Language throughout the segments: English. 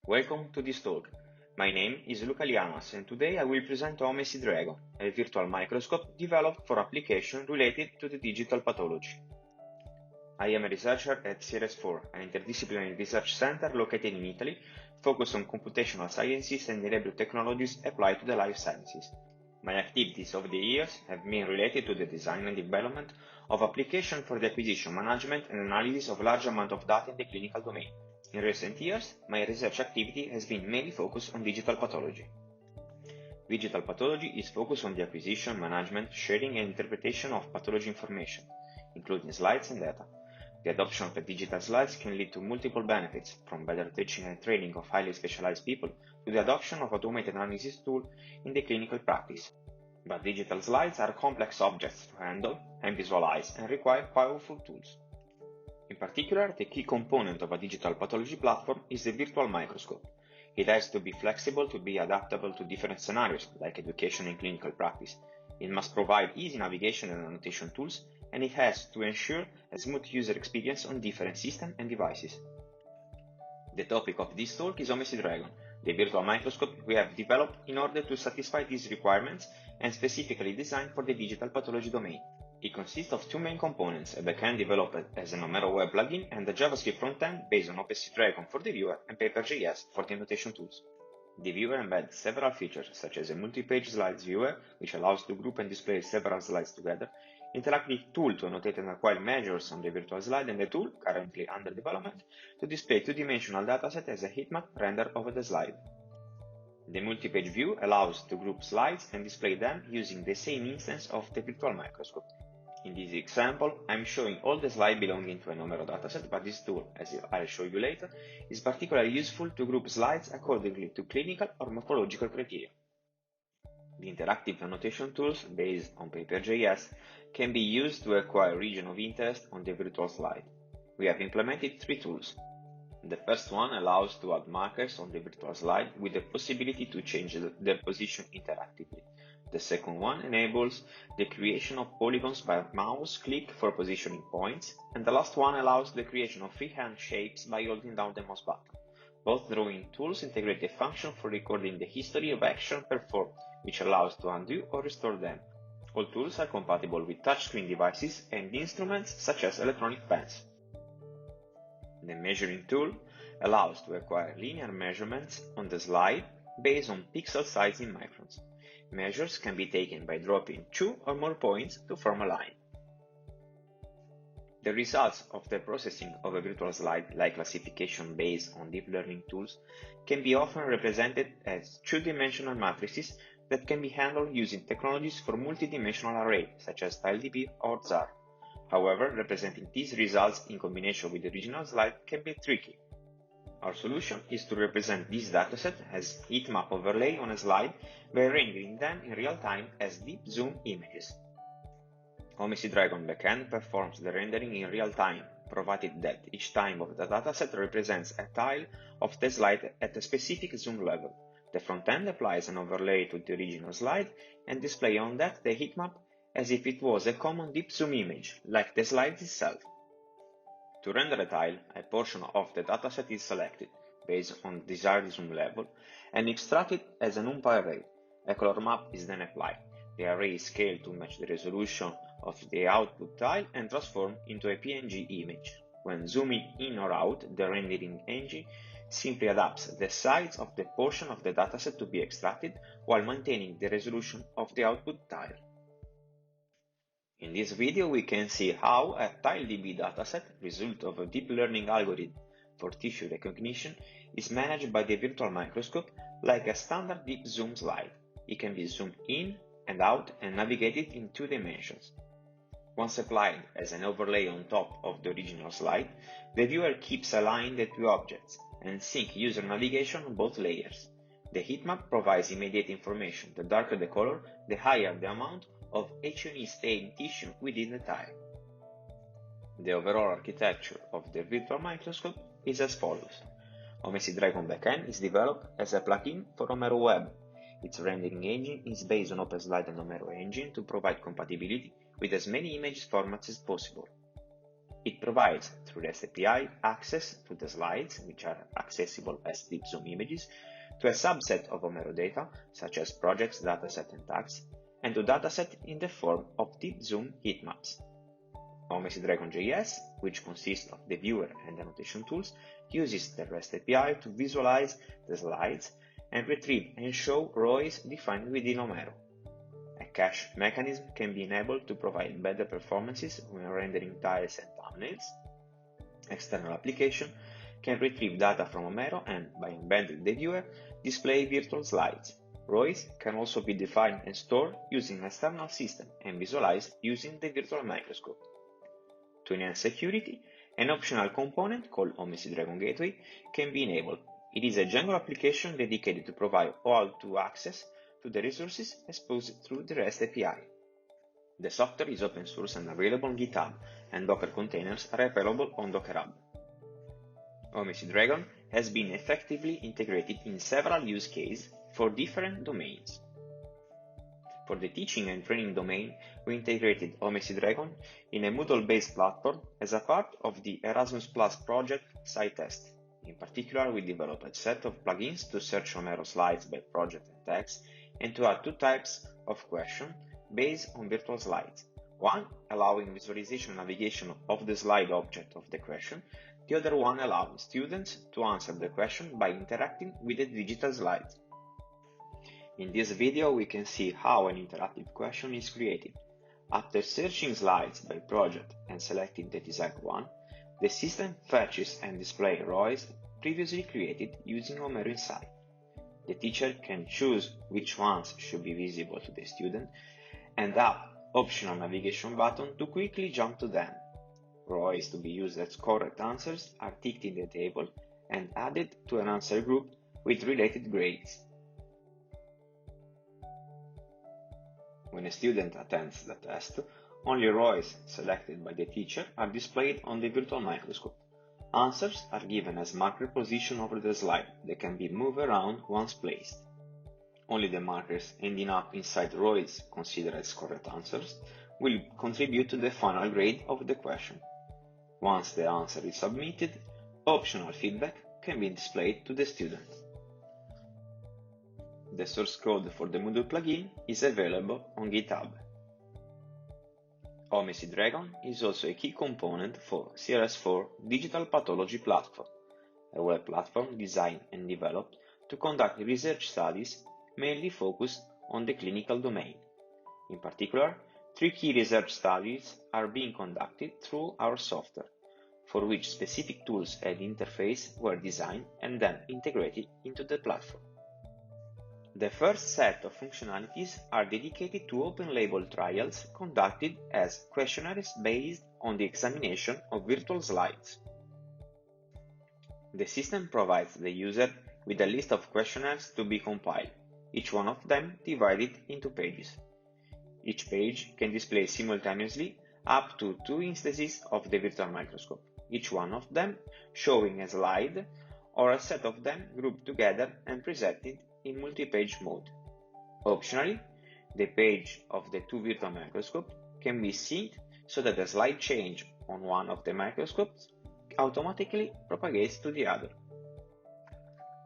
Welcome to this talk. My name is Lianas and today I will present OMSI Dragon, a virtual microscope developed for application related to the digital pathology. I am a researcher at CRS4, an interdisciplinary research center located in Italy, focused on computational sciences and enabling technologies applied to the life sciences. My activities over the years have been related to the design and development of applications for the acquisition, management and analysis of large amount of data in the clinical domain. In recent years, my research activity has been mainly focused on digital pathology. Digital pathology is focused on the acquisition, management, sharing and interpretation of pathology information, including slides and data. The adoption of the digital slides can lead to multiple benefits, from better teaching and training of highly specialized people to the adoption of automated analysis tools in the clinical practice. But digital slides are complex objects to handle and visualize and require powerful tools. In particular, the key component of a digital pathology platform is the virtual microscope. It has to be flexible to be adaptable to different scenarios, like education and clinical practice. It must provide easy navigation and annotation tools, and it has to ensure a smooth user experience on different systems and devices. The topic of this talk is OMSI Dragon, the virtual microscope we have developed in order to satisfy these requirements and specifically designed for the digital pathology domain. It consists of two main components, a backend developed as an Homero web plugin and a JavaScript frontend based on OMSI Dragon for the viewer and Paper.js for the annotation tools. The viewer embeds several features such as a multi-page slides viewer, which allows to group and display several slides together, interactive tool to annotate and acquire measures on the virtual slide, and a tool, currently under development, to display two-dimensional dataset as a heatmap rendered over the slide. The multi-page view allows to group slides and display them using the same instance of the virtual microscope. In this example, I'm showing all the slides belonging to a Homero dataset, but this tool, as I'll show you later, is particularly useful to group slides accordingly to clinical or morphological criteria. The interactive annotation tools, based on Paper.js, can be used to acquire region of interest on the virtual slide. We have implemented three tools. The first one allows to add markers on the virtual slide with the possibility to change their position interactively. The second one enables the creation of polygons by mouse click for positioning points, and the last one allows the creation of freehand shapes by holding down the mouse button. Both drawing tools integrate the function for recording the history of action performed, which allows to undo or restore them. All tools are compatible with touchscreen devices and instruments such as electronic pens. The measuring tool allows to acquire linear measurements on the slide based on pixel size in microns. Measures can be taken by dropping two or more points to form a line. The results of the processing of a virtual slide, like classification based on deep learning tools, can be often represented as two-dimensional matrices that can be handled using technologies for multidimensional array, such as TileDB or ZAR. However, representing these results in combination with the original slide can be tricky. Our solution is to represent this dataset as heatmap overlay on a slide by rendering them in real time as deep zoom images. OMSI Dragon backend performs the rendering in real time, provided that each time of the dataset represents a tile of the slide at a specific zoom level. The frontend applies an overlay to the original slide and displays on that the heatmap as if it was a common deep zoom image, like the slide itself. To render a tile, a portion of the dataset is selected, based on desired zoom level, and extracted as an UMPA array. A color map is then applied. The array is scaled to match the resolution of the output tile and transformed into a PNG image. When zooming in or out, the rendering engine simply adapts the size of the portion of the dataset to be extracted while maintaining the resolution of the output tile. In this video, we can see how a TileDB dataset, result of a deep learning algorithm for tissue recognition, is managed by the virtual microscope like a standard deep zoom slide. It can be zoomed in and out and navigated in two dimensions. Once applied as an overlay on top of the original slide, the viewer keeps aligned the two objects and sync user navigation on both layers. The heatmap provides immediate information. The darker the color, the higher the amount of H&E stained tissue within the tile. The overall architecture of the virtual microscope is as follows. OMSI Dragon backend is developed as a plugin for Homero Web. Its rendering engine is based on OpenSlide and Homero engine to provide compatibility with as many image formats as possible. It provides, through REST API, access to the slides, which are accessible as deep zoom images, to a subset of Homero data, such as projects, dataset, and tags, and to dataset in the form of deep zoom heatmaps. OmesiDragon.js, which consists of the viewer and annotation tools, uses the REST API to visualize the slides and retrieve and show rows defined within Homero. A cache mechanism can be enabled to provide better performances when rendering tiles and thumbnails. External application can retrieve data from Homero and, by embedding the viewer, display virtual slides. Rows can also be defined and stored using an external system and visualized using the Virtual Microscope. To enhance security, an optional component called OmesiDragon Gateway can be enabled. It is a general application dedicated to provide OAuth2 access to the resources exposed through the REST API. The software is open source and available on GitHub, and Docker containers are available on Docker Hub. OmesiDragon has been effectively integrated in several use cases for different domains. For the teaching and training domain, we integrated OmesiDragon in a Moodle-based platform as a part of the Erasmus Plus project CyTest. In particular, we developed a set of plugins to search Homero slides by project and text, and to add two types of questions based on virtual slides. One allowing visualization and navigation of the slide object of the question, the other one allowing students to answer the question by interacting with the digital slides. In this video, we can see how an interactive question is created. After searching slides by project and selecting the desired one, the system fetches and displays rows previously created using Homero Inside. The teacher can choose which ones should be visible to the student and add optional navigation button to quickly jump to them. Rows to be used as correct answers are ticked in the table and added to an answer group with related grades. When a student attends the test, only rows selected by the teacher are displayed on the Virtual Microscope. Answers are given as marker position over the slide that can be moved around once placed. Only the markers ending up inside rows considered as correct answers will contribute to the final grade of the question. Once the answer is submitted, optional feedback can be displayed to the student. The source code for the Moodle plugin is available on GitHub. OmesiDragon is also a key component for CRS4 Digital Pathology platform, a web platform designed and developed to conduct research studies mainly focused on the clinical domain. In particular, 3 key research studies are being conducted through our software, for which specific tools and interface were designed and then integrated into the platform. The first set of functionalities are dedicated to open-label trials conducted as questionnaires based on the examination of virtual slides. The system provides the user with a list of questionnaires to be compiled, each one of them divided into pages. Each page can display simultaneously up to 2 instances of the Virtual Microscope, each one of them showing a slide or a set of them grouped together and presented in multi-page mode. Optionally, the page of the 2 virtual microscopes can be synced so that the slide change on one of the microscopes automatically propagates to the other.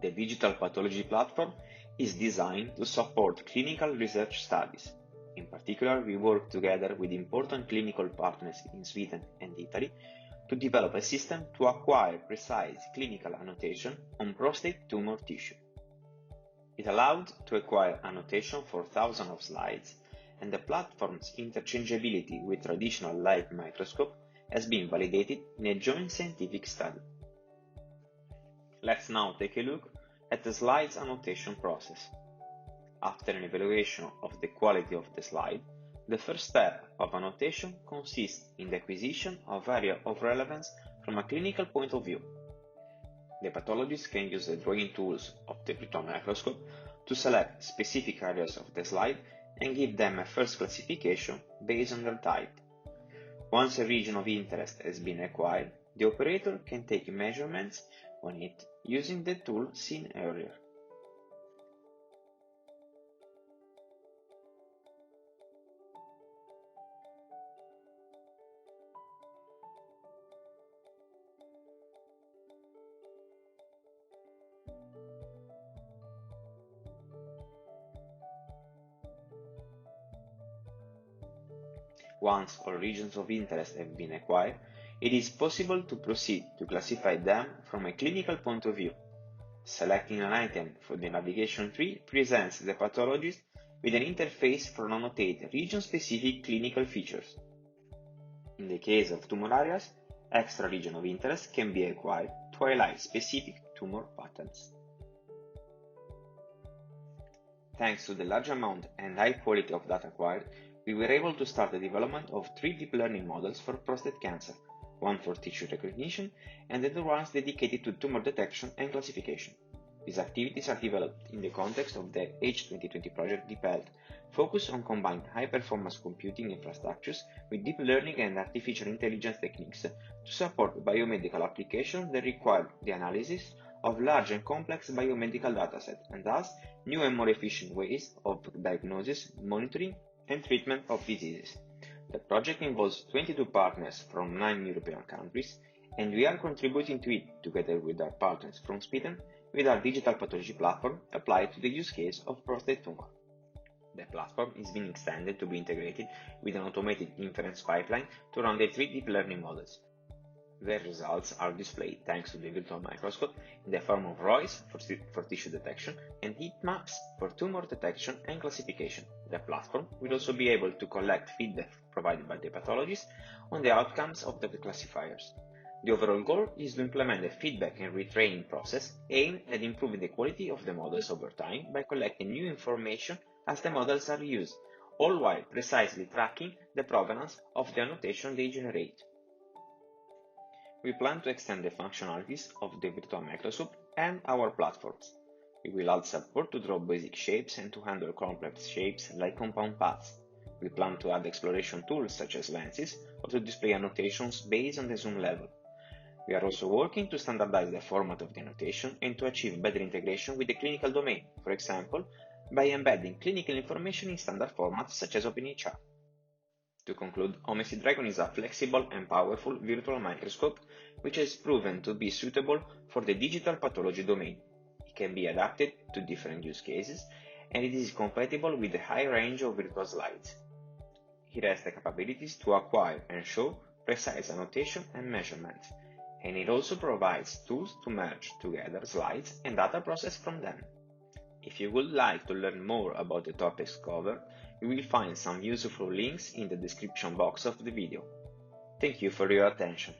The Digital Pathology platform is designed to support clinical research studies. In particular, we work together with important clinical partners in Sweden and Italy to develop a system to acquire precise clinical annotation on prostate tumor tissue. It allowed to acquire annotation for thousands of slides, and the platform's interchangeability with traditional light microscope has been validated in a joint scientific study. Let's now take a look at the slides annotation process. After an evaluation of the quality of the slide, the first step of annotation consists in the acquisition of area of relevance from a clinical point of view. The pathologist can use the drawing tools of the virtual microscope to select specific areas of the slide and give them a first classification based on their type. Once a region of interest has been acquired, the operator can take measurements on it using the tool seen earlier. Once all regions of interest have been acquired, it is possible to proceed to classify them from a clinical point of view. Selecting an item for the navigation tree presents the pathologist with an interface for annotate region-specific clinical features. In the case of tumor areas, extra region of interest can be acquired to highlight specific tumor patterns. Thanks to the large amount and high quality of data acquired, we were able to start the development of 3 deep learning models for prostate cancer, one for tissue recognition and the other ones dedicated to tumor detection and classification. These activities are developed in the context of the H2020 project Deep Health, focused on combining high-performance computing infrastructures with deep learning and artificial intelligence techniques to support biomedical applications that require the analysis of large and complex biomedical datasets and thus new and more efficient ways of diagnosis, monitoring, and treatment of diseases. The project involves 22 partners from 9 European countries, and we are contributing to it together with our partners from Sweden with our digital pathology platform applied to the use case of prostate tumor. The platform is being extended to be integrated with an automated inference pipeline to run the 3 deep learning models. Their results are displayed thanks to the Virtual Microscope in the form of ROIs for tissue detection and heat maps for tumor detection and classification. The platform will also be able to collect feedback provided by the pathologist on the outcomes of the classifiers. The overall goal is to implement a feedback and retraining process aimed at improving the quality of the models over time by collecting new information as the models are used, all while precisely tracking the provenance of the annotation they generate. We plan to extend the functionalities of the Virtual Microscope and our platforms. We will add support to draw basic shapes and to handle complex shapes like compound paths. We plan to add exploration tools such as lenses or to display annotations based on the zoom level. We are also working to standardize the format of the annotation and to achieve better integration with the clinical domain, for example, by embedding clinical information in standard formats such as OpenEHR. To conclude, Omesi Dragon is a flexible and powerful virtual microscope which has proven to be suitable for the digital pathology domain. It can be adapted to different use cases and it is compatible with a high range of virtual slides. It has the capabilities to acquire and show precise annotation and measurements, and it also provides tools to merge together slides and data processed from them. If you would like to learn more about the topics covered, you will find some useful links in the description box of the video. Thank you for your attention.